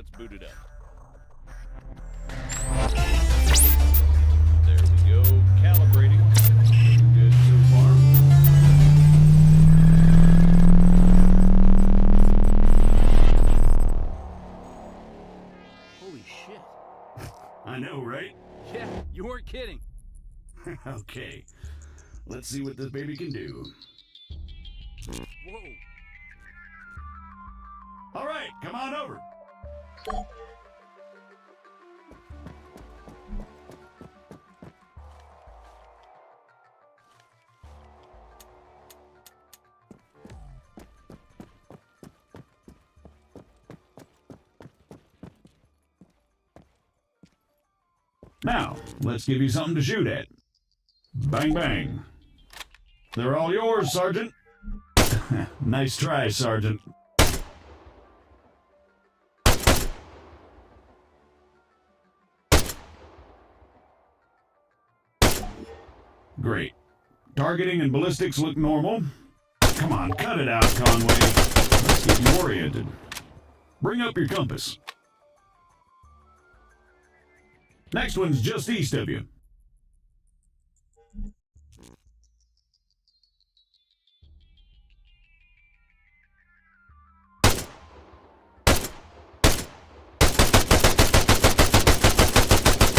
let's boot it up. There we go, calibrating. Looking good so far. Holy shit. I know, right? Yeah, you weren't kidding. Okay. Let's see what this baby can do. Whoa. All right, come on over. Now, let's give you something to shoot at. Bang, bang. They're all yours, Sergeant. Nice try, Sergeant. Great. Targeting and ballistics look normal. Come on, cut it out, Conway. Let's get you oriented. Bring up your compass. Next one's just east of you.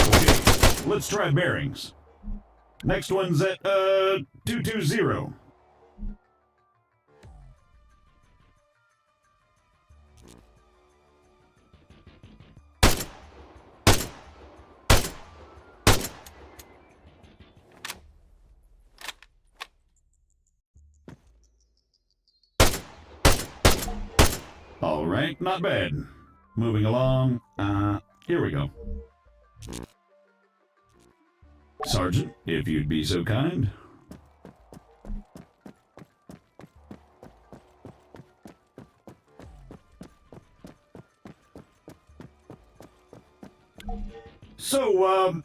Okay, let's try bearings. Next one's at, 220. All right, not bad. Moving along. Here we go. Sergeant, if you'd be so kind. So,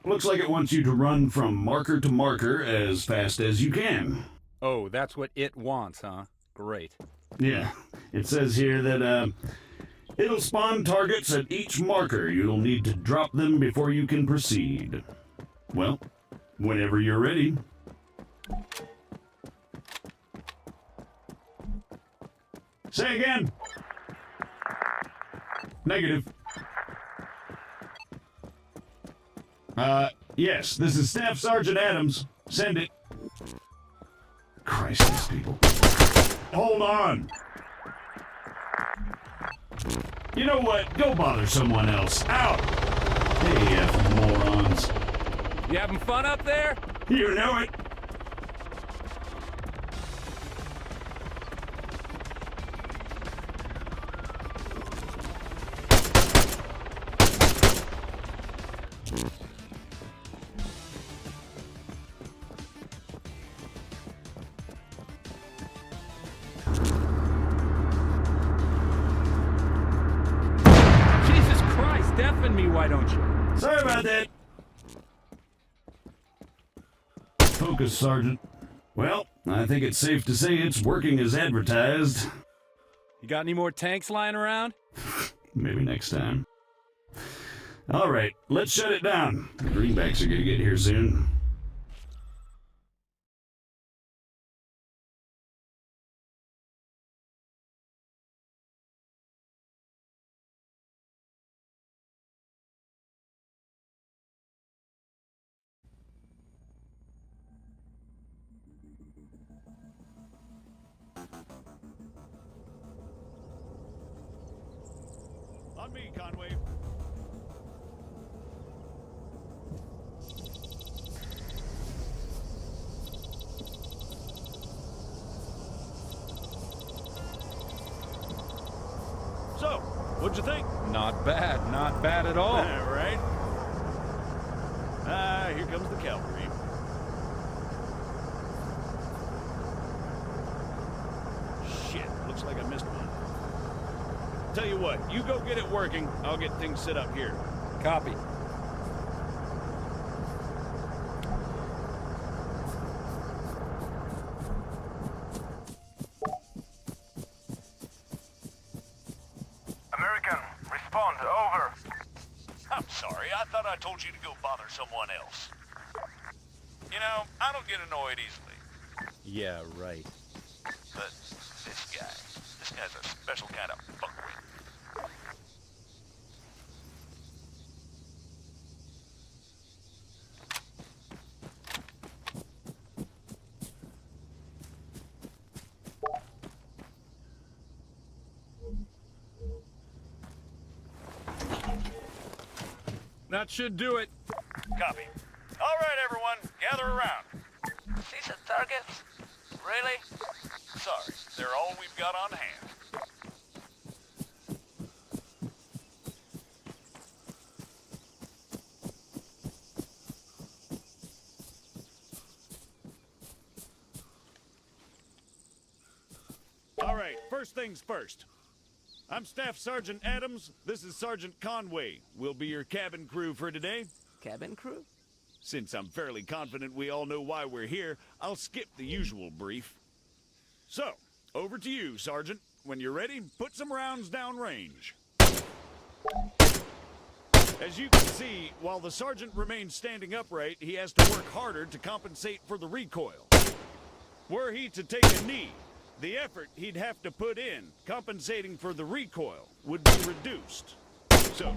looks like it wants you to run from marker to marker as fast as you can. Oh, that's what it wants, huh? Great. Yeah, it says here that, it'll spawn targets at each marker. You'll need to drop them before you can proceed. Well, whenever you're ready. Say again. Negative. Yes, this is Staff Sergeant Adams. Send it. Christ, these people. Hold on. You know what? Go bother someone else. Out! Hey, F morons. You having fun up there? You know it. Jesus Christ, deafen me, why don't you? Sorry about that. Focus, Sergeant. Well, I think it's safe to say it's working as advertised. You got any more tanks lying around? Maybe next time. All right, let's shut it down. The greenbacks are gonna get here soon. On me, Conway. So, what'd you think? Not bad at all. Right? Here comes the cavalry. Shit, looks like I missed one. Tell you what, you go get it working, I'll get things set up here. Copy. American, respond. I told you to go bother someone else. You know, I don't get annoyed easily. Yeah, right. But this guy's a special kind of fuckwit. That should do it. Copy. All right, everyone, gather around. See some targets? Really? Sorry, they're all we've got on hand. All right, first things first. I'm Staff Sergeant Adams. This is Sergeant Conway. We'll be your cabin crew for today. Cabin crew? Since I'm fairly confident we all know why we're here, I'll skip the usual brief. So, over to you, Sergeant. When you're ready, put some rounds down range. As you can see, while the sergeant remains standing upright, he has to work harder to compensate for the recoil. Were he to take a knee, the effort he'd have to put in, compensating for the recoil, would be reduced. So,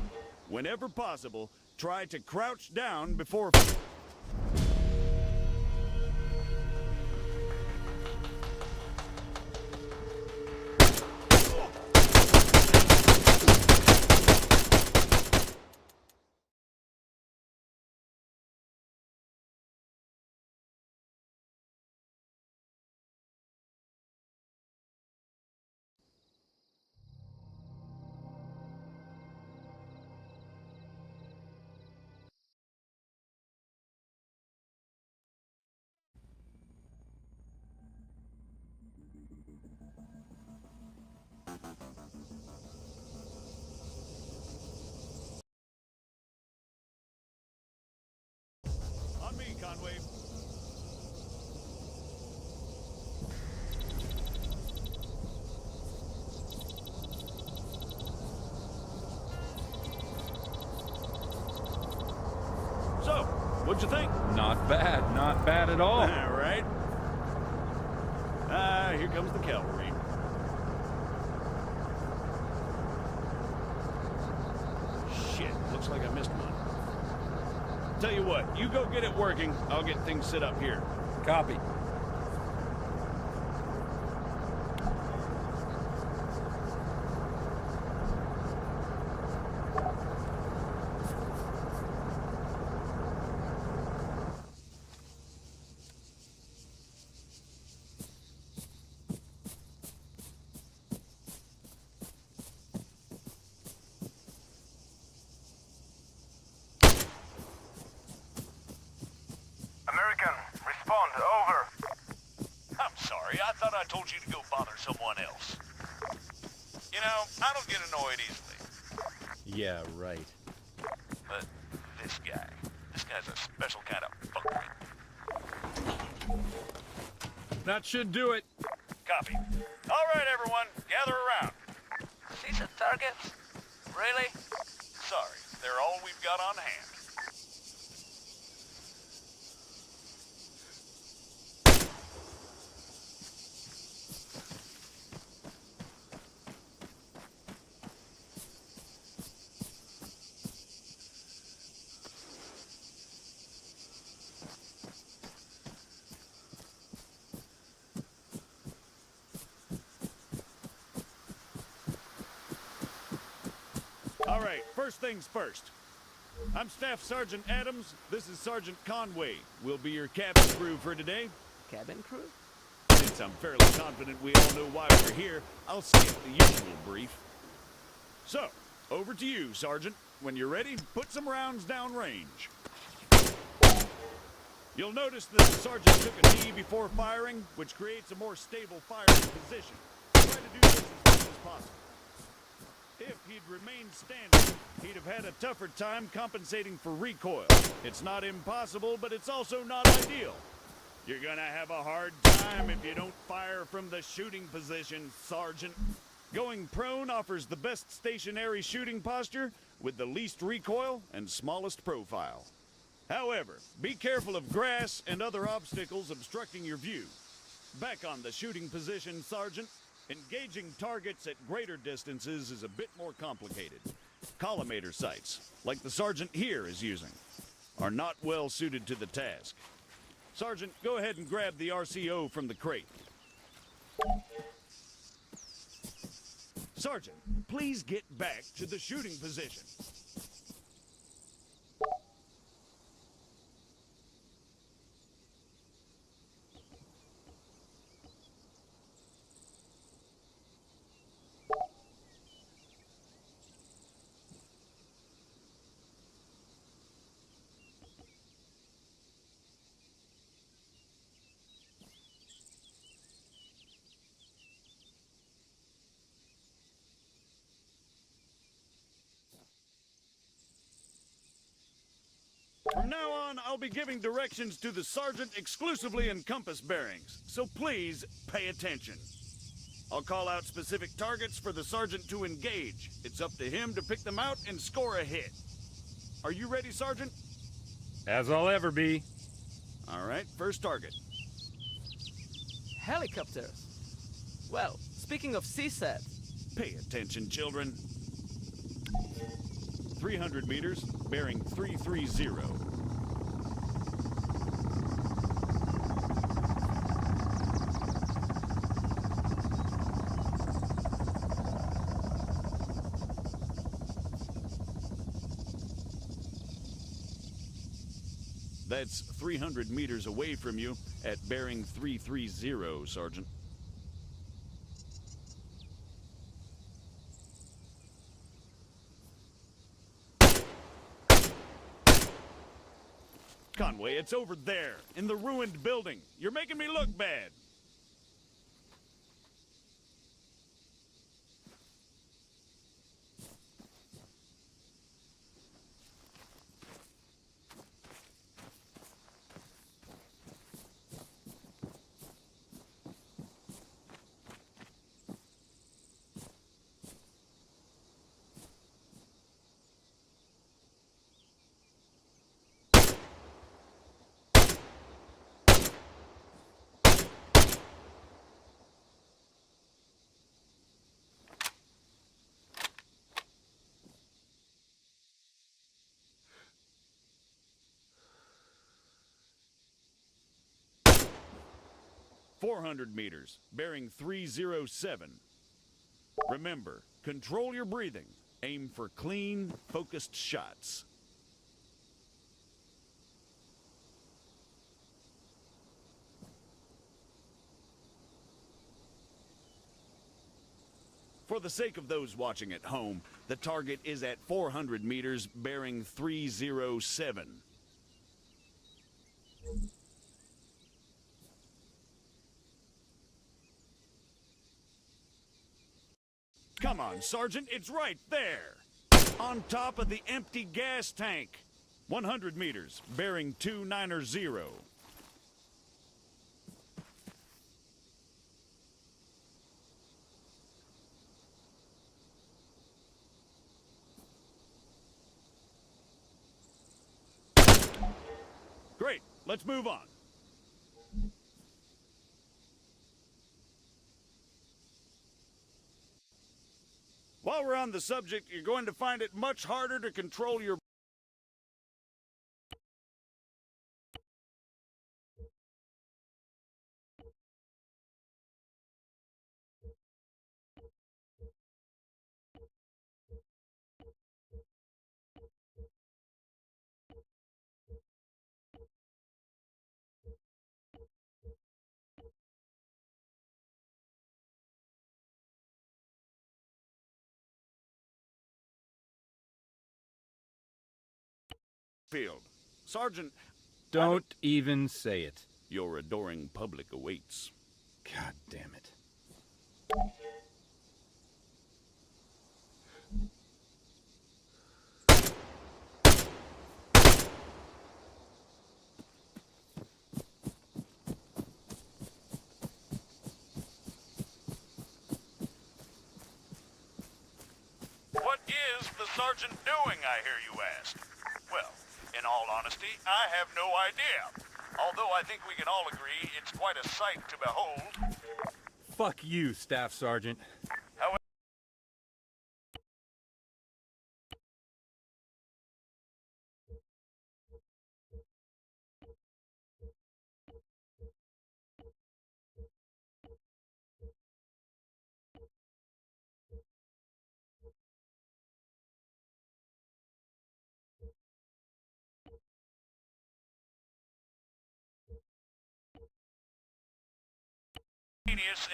whenever possible, try to crouch down before... On me, Conway. So, what'd you think? Not bad at all. All right. Here comes the cavalry. Shit, looks like I missed one. Tell you what, you go get it working. I'll get things set up here. Copy. American, respond, over. I'm sorry, I thought I told you to go bother someone else. You know, I don't get annoyed easily. Yeah, right. But this guy's a special kind of fuckwit. That should do it. Copy. All right, everyone, gather around. See some targets? Really? Sorry, they're all we've got on hand. All right, first things first. I'm Staff Sergeant Adams. This is Sergeant Conway. We'll be your cabin crew for today. Cabin crew? Since I'm fairly confident we all know why we're here, I'll skip the usual brief. So, over to you, Sergeant. When you're ready, put some rounds down range. You'll notice that the sergeant took a knee before firing, which creates a more stable firing position. Try to do this as much as possible. If he'd remained standing, he'd have had a tougher time compensating for recoil. It's not impossible, but it's also not ideal. You're gonna have a hard time if you don't fire from the shooting position, Sergeant. Going prone offers the best stationary shooting posture, with the least recoil and smallest profile. However, be careful of grass and other obstacles obstructing your view. Back on the shooting position, Sergeant. Engaging targets at greater distances is a bit more complicated. Collimator sights, like the Sergeant here is using, are not well suited to the task. Sergeant, go ahead and grab the RCO from the crate. Sergeant, please get back to the shooting position. From now on, I'll be giving directions to the sergeant exclusively in compass bearings, so please pay attention. I'll call out specific targets for the sergeant to engage. It's up to him to pick them out and score a hit. Are you ready, Sergeant? As I'll ever be. All right, first target. Helicopters. Well, speaking of CSAT, Pay attention, children. 300 meters, bearing 330. That's 300 meters away from you at bearing 330, Sergeant. Conway, it's over there, in the ruined building. You're making me look bad. .400 meters, bearing 307. Remember, control your breathing. Aim for clean, focused shots. For the sake of those watching at home, the target is at 400 meters, bearing 307. Come on, Sergeant, it's right there. On top of the empty gas tank. 100 meters, bearing 290. Great, let's move on. While we're on the subject, you're going to find it much harder to control your... field. Sergeant, Don't even say it. your adoring public awaits. God damn it. What is the sergeant? sergeant doing, I hear you ask? Well, in all honesty, I have no idea. Although I think we can all agree it's quite a sight to behold. Fuck you, Staff Sergeant. However,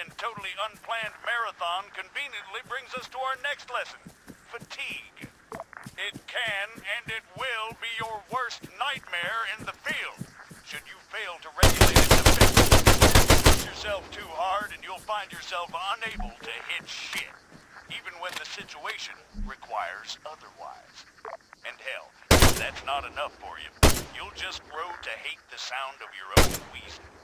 and totally unplanned marathon conveniently brings us to our next lesson, fatigue. It can and it will be your worst nightmare in the field, should you fail to regulate its effects. Push yourself too hard and you'll find yourself unable to hit shit, even when the situation requires otherwise. And hell, if that's not enough for you, you'll just grow to hate the sound of your own wheezing.